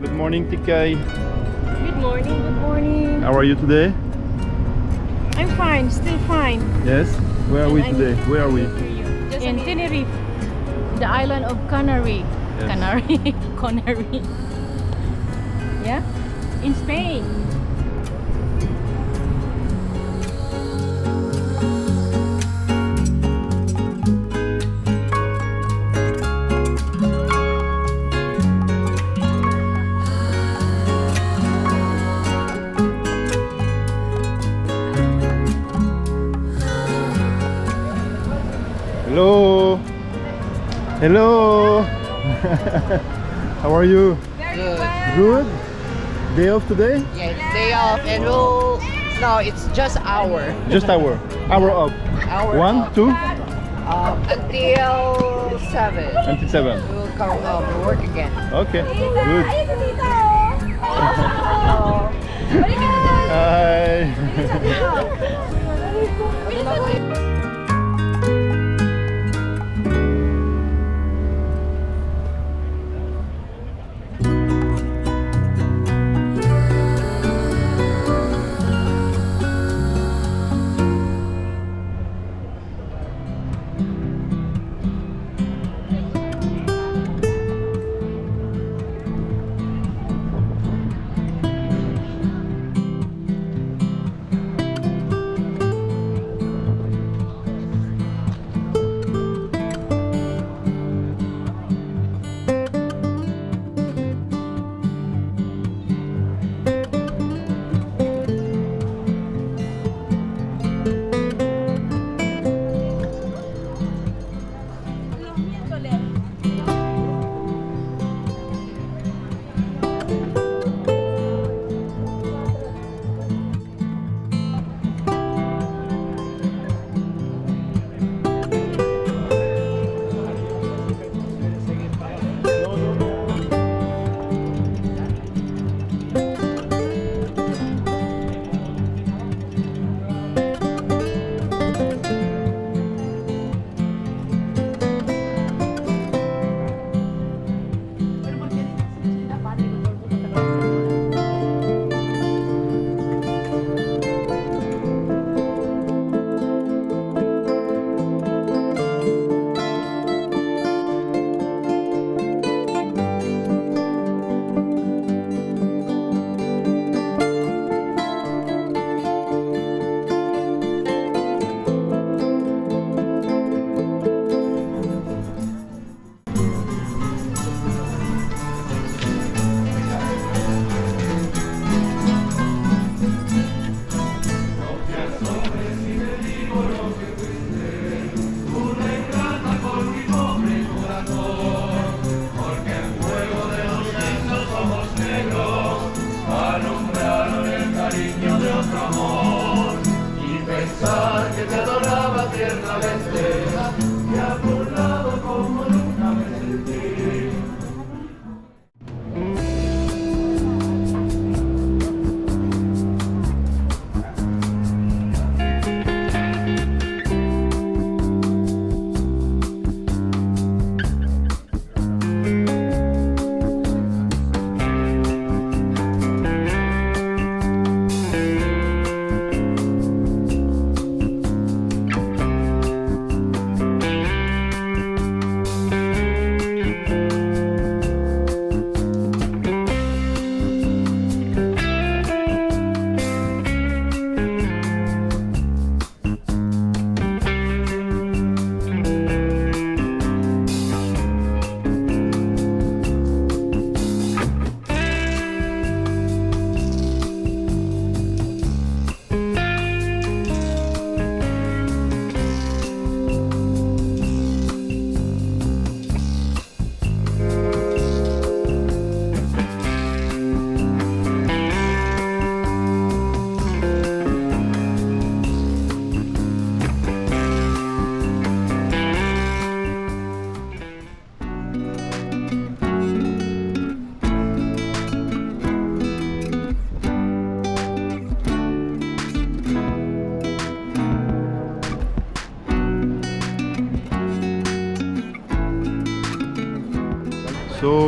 Good morning, Tikay. Good morning, good morning. How are you today? I'm fine, still fine. Yes? Where are we today? Where are we? In Tenerife, the island of Canary. Yes. Canary. Canary. Yeah? In Spain. Hello. Hello. How are you? Good. Good? Day off today? Yeah, it's day off and we'll... No, it's just hour. Just hour off. Hour 1, off. 2? Until 7. Until 7. We will come to work again. Okay, good. Oh. Hi.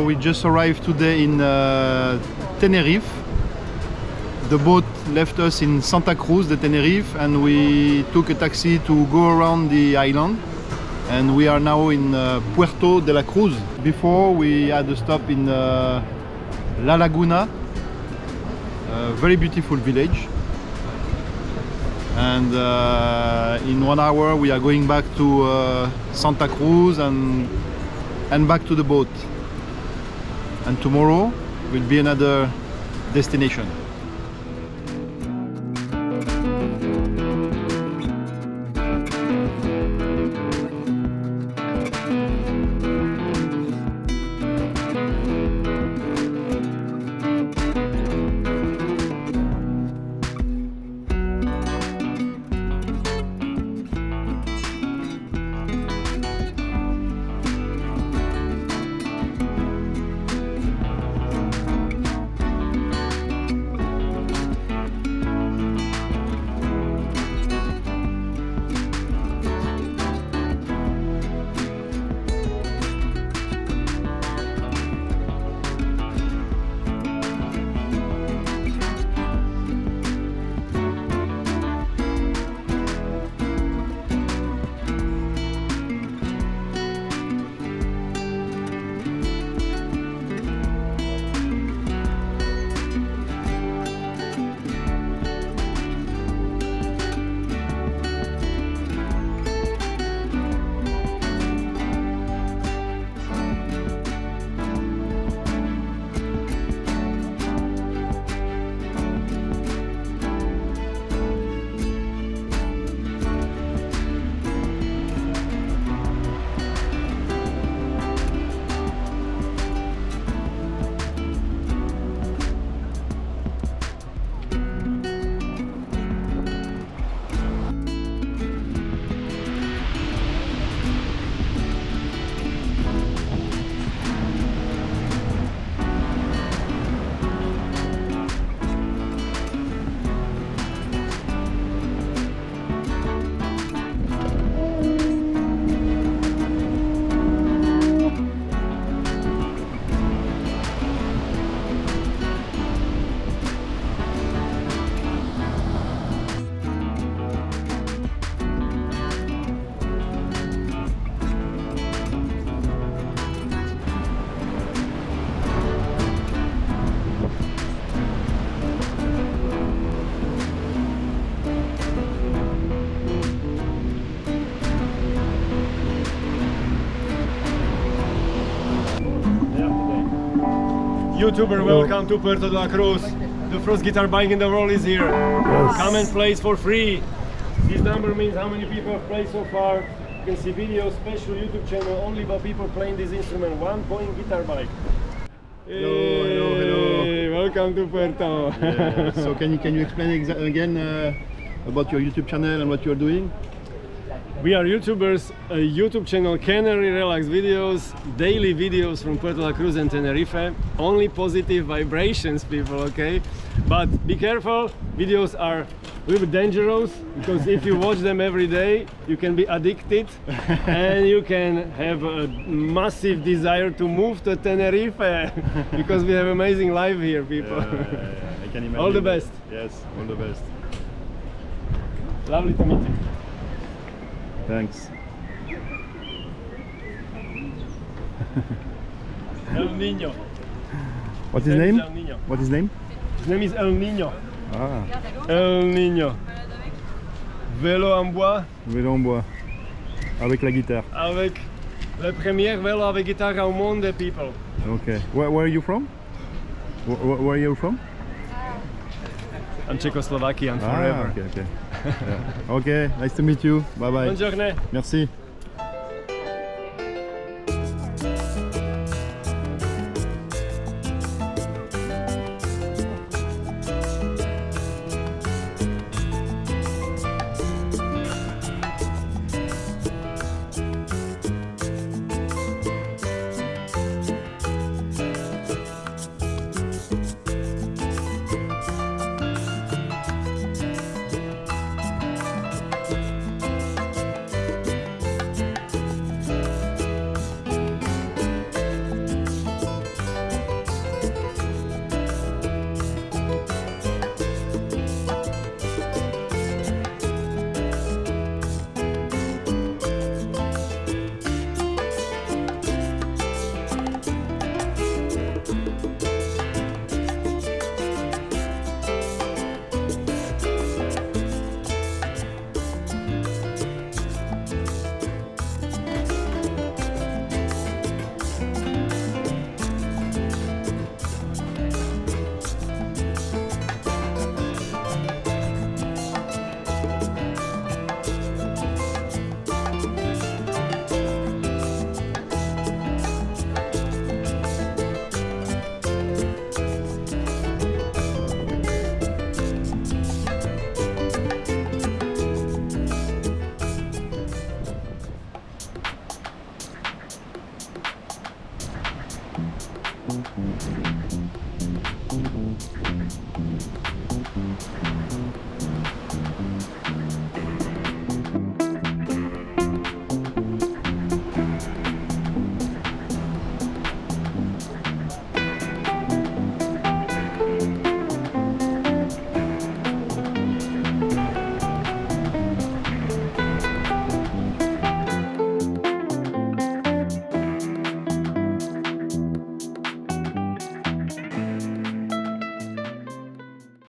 we just arrived today in Tenerife. The boat left us in Santa Cruz de Tenerife and we took a taxi to go around the island. And we are now in Puerto de la Cruz. Before we had a stop in La Laguna, a very beautiful village. And in 1 hour we are going back to Santa Cruz and back to the boat. And tomorrow will be another destination. YouTuber, welcome to Puerto de la Cruz. The first guitar bike in the world is here. Yes. Come and play it for free. This number means how many people have played so far. You can see videos, special YouTube channel only about people playing this instrument. 1-point guitar bike. Hello, hello, hello. Welcome to Puerto. Yeah. So can you explain again about your YouTube channel and what you are doing? We are YouTubers, a YouTube channel, Canary Relax videos, daily videos from Puerto de la Cruz and Tenerife. Only positive vibrations, people, okay? But be careful, videos are a little bit dangerous, because if you watch them every day, you can be addicted and you can have a massive desire to move to Tenerife, because we have amazing life here, people. I can imagine. All the best. Yes, all the best. Lovely to meet you. Thanks. El Niño. What's his name? El Niño. What's his name? His name is El Niño. Ah, El Niño. Vélo en bois. vélo en bois. Avec la guitare. Avec le premier vélo avec guitare au monde, people. Okay. Where are you from? Where are you from? I'm Czechoslovakian forever. Okay, okay. Yeah. Okay, nice to meet you. Bye bye. Bonne journée. Merci.